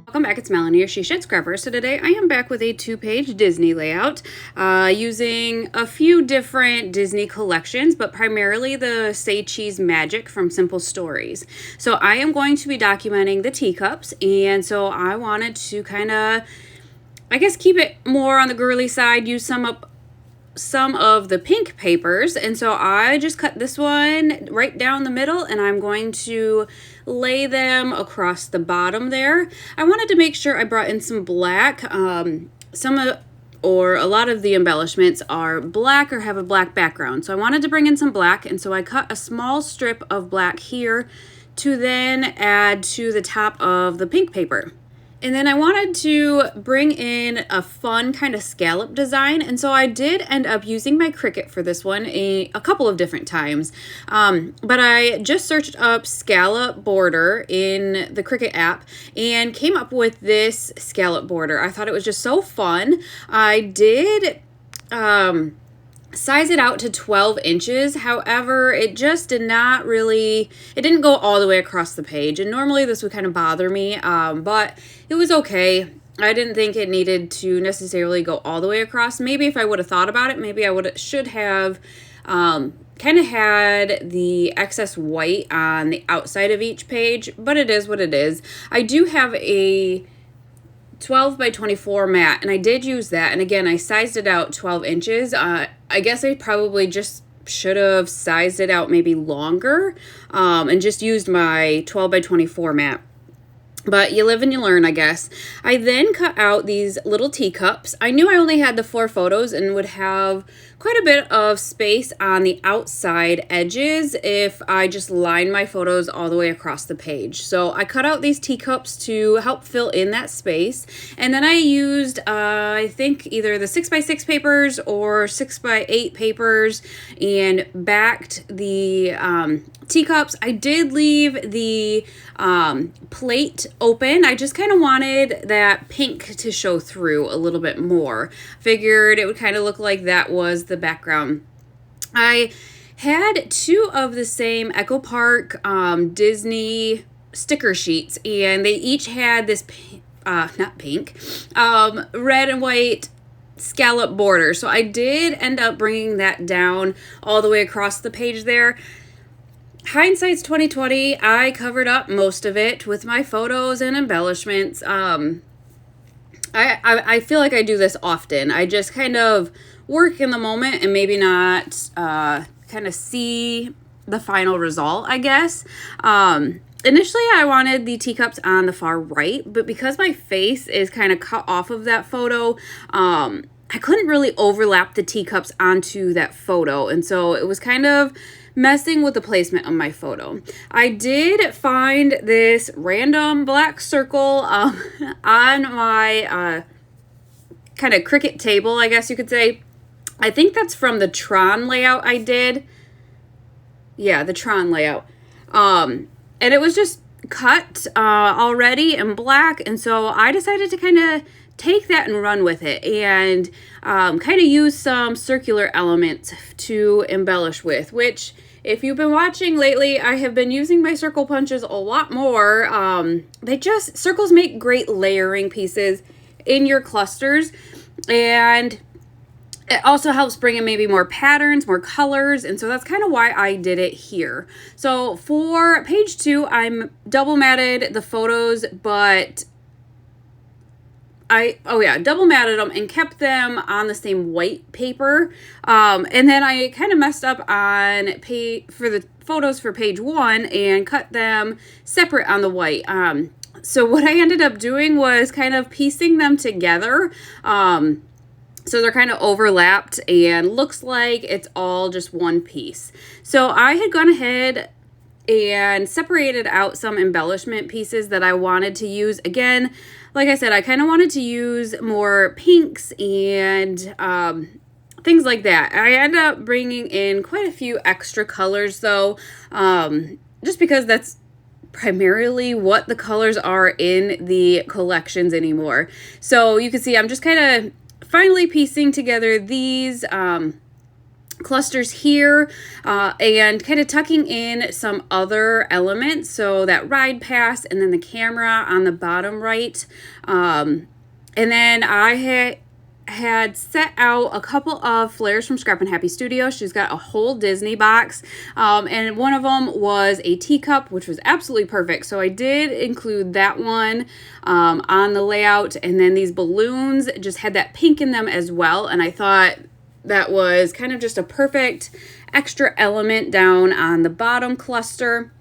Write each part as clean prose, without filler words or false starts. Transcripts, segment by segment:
Welcome back, it's Melanie, your She Shed Scrapper. So today I am back with a 2-page Disney layout using a few different Disney collections, but primarily the Say Cheese Magic from Simple Stories. So I am going to be documenting the teacups, and so I wanted to kind of, I guess, keep it more on the girly side, use some of the pink papers, and so I just cut this one right down the middle, and I'm going to lay them across the bottom there. I wanted to make sure I brought in some black. Or a lot of the embellishments are black or have a black background, so I wanted to bring in some black, and so I cut a small strip of black here to then add to the top of the pink paper. And then I wanted to bring in a fun kind of scallop design, and so I did end up using my Cricut for this one a couple of different times. But I just searched up scallop border in the Cricut app and came up with this scallop border. I thought it was just so fun. I did size it out to 12 inches. However, it just did not really, it didn't go all the way across the page. And normally this would kind of bother me, but it was okay. I didn't think it needed to necessarily go all the way across. Maybe if I would have thought about it, maybe I should have kind of had the excess white on the outside of each page, but it is what it is. I do have a 12 by 24 mat, and I did use that, and again I sized it out 12 inches. I guess I probably just should have sized it out maybe longer and just used my 12 by 24 mat. But you live and you learn, I guess. I then cut out these little teacups. I knew I only had the 4 photos and would have quite a bit of space on the outside edges if I just line my photos all the way across the page. So I cut out these teacups to help fill in that space. And then I used, I think, either the 6x6 papers or 6x8 papers and backed the teacups. I did leave the plate open. I just kind of wanted that pink to show through a little bit more. Figured it would kind of look like that was the background. I had 2 of the same Echo Park Disney sticker sheets, and they each had this red and white scallop border. So I did end up bringing that down all the way across the page there. Hindsight's 2020. I covered up most of it with my photos and embellishments. I feel like I do this often. I just kind of work in the moment and maybe not kind of see the final result, I guess. Initially, I wanted the teacups on the far right, but because my face is kind of cut off of that photo, I couldn't really overlap the teacups onto that photo, and so it was kind of messing with the placement of my photo. I did find this random black circle on my kind of Cricut table, I guess you could say. I think that's from the Tron layout I did. Yeah, the Tron layout. And it was just cut already in black, and so I decided to kind of take that and run with it and kind of use some circular elements to embellish with, which, if you've been watching lately, I have been using my circle punches a lot more. Circles make great layering pieces in your clusters, and it also helps bring in maybe more patterns, more colors, and so that's kind of why I did it here. So for page 2, I'm double matted the photos, but double matted them and kept them on the same white paper. And then I kind of messed up on for the photos for page 1 and cut them separate on the white. So what I ended up doing was kind of piecing them together. So they're kind of overlapped and looks like it's all just one piece. So I had gone ahead and separated out some embellishment pieces that I wanted to use. Again, like I said, I kind of wanted to use more pinks and things like that. I ended up bringing in quite a few extra colors though, just because that's primarily what the colors are in the collections anymore. So you can see I'm just kind of finally piecing together these clusters here, and kind of tucking in some other elements. So that ride pass and then the camera on the bottom right. And then I had set out a couple of flares from Scrap and Happy Studio. She's got a whole Disney box, and one of them was a teacup, which was absolutely perfect. So I did include that one on the layout, and then these balloons just had that pink in them as well, and I thought that was kind of just a perfect extra element down on the bottom cluster.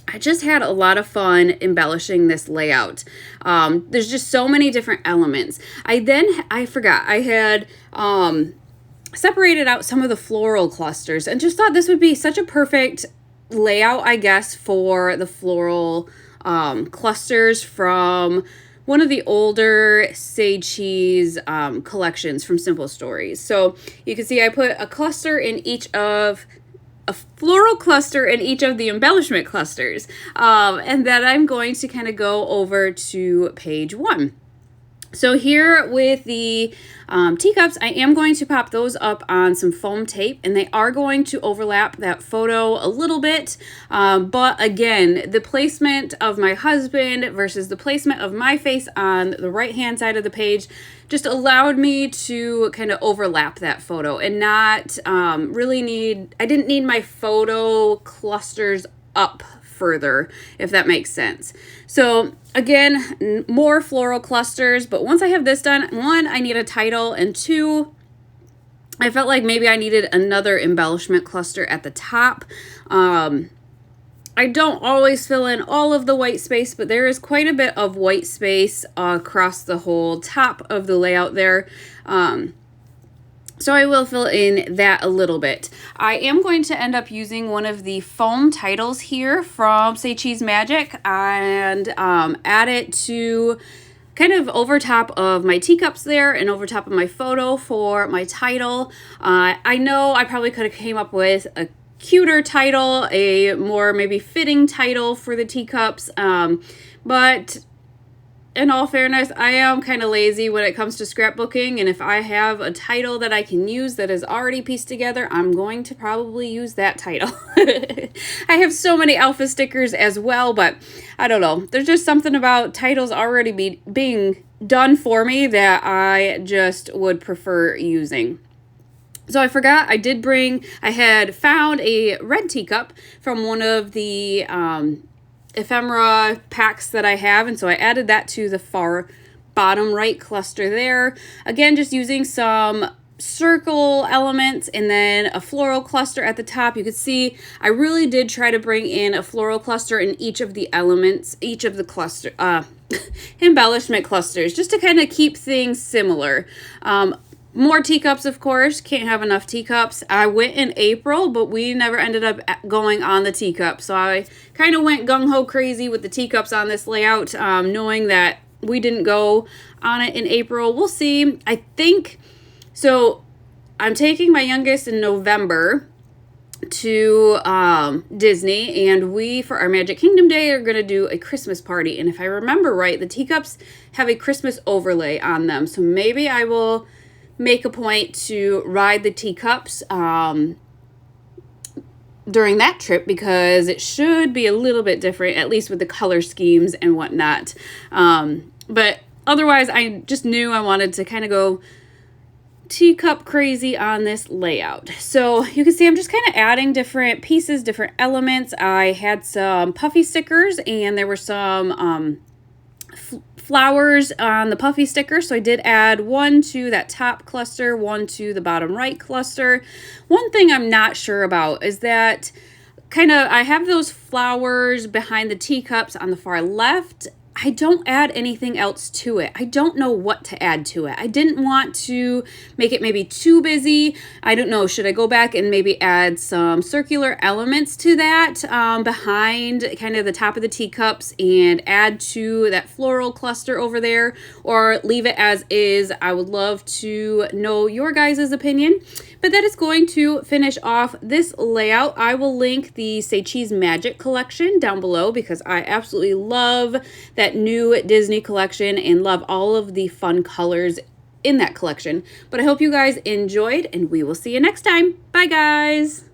I just had a lot of fun embellishing this layout. There's just so many different elements. I forgot, I had separated out some of the floral clusters and just thought this would be such a perfect layout, I guess, for the floral clusters from one of the older Say Cheese collections from Simple Stories. So you can see I put a floral cluster in each of the embellishment clusters. And then I'm going to kind of go over to page 1. So here with the teacups, I am going to pop those up on some foam tape, and they are going to overlap that photo a little bit. But again, the placement of my husband versus the placement of my face on the right-hand side of the page just allowed me to kind of overlap that photo and not I didn't need my photo clusters up further, if that makes sense. So again, more floral clusters, but once I have this done, 1, I need a title, and 2, I felt like maybe I needed another embellishment cluster at the top. I don't always fill in all of the white space, but there is quite a bit of white space across the whole top of the layout there. So I will fill in that a little bit. I am going to end up using one of the foam titles here from Say Cheese Magic and add it to kind of over top of my teacups there and over top of my photo for my title. I know I probably could have came up with a cuter title, a more maybe fitting title for the teacups, but in all fairness, I am kind of lazy when it comes to scrapbooking, and if I have a title that I can use that is already pieced together, I'm going to probably use that title. I have so many alpha stickers as well, but I don't know. There's just something about titles already being done for me that I just would prefer using. So I forgot, I had found a red teacup from one of the ephemera packs that I have, and so I added that to the far bottom right cluster there. Again, just using some circle elements and then a floral cluster at the top. You can see I really did try to bring in a floral cluster in each of the elements, each of the cluster embellishment clusters, just to kind of keep things similar. More teacups, of course. Can't have enough teacups. I went in April, but we never ended up going on the teacup. So I kind of went gung-ho crazy with the teacups on this layout, knowing that we didn't go on it in April. We'll see. I think, so I'm taking my youngest in November to Disney, and we, for our Magic Kingdom Day, are going to do a Christmas party. And if I remember right, the teacups have a Christmas overlay on them. So maybe I will make a point to ride the teacups during that trip, because it should be a little bit different, at least with the color schemes and whatnot. But otherwise, I just knew I wanted to kind of go teacup crazy on this layout. So you can see I'm just kind of adding different pieces, different elements. I had some puffy stickers, and there were some flowers on the puffy sticker, so I did add one to that top cluster, one to the bottom right cluster. One thing I'm not sure about is that I have those flowers behind the teacups on the far left. I don't add anything else to it. I don't know what to add to it. I didn't want to make it maybe too busy. I don't know, should I go back and maybe add some circular elements to that behind kind of the top of the teacups and add to that floral cluster over there, or leave it as is? I would love to know your guys' opinion. But that is going to finish off this layout. I will link the Say Cheese Magic collection down below, because I absolutely love that new Disney collection and love all of the fun colors in that collection. But I hope you guys enjoyed, and we will see you next time. Bye, guys.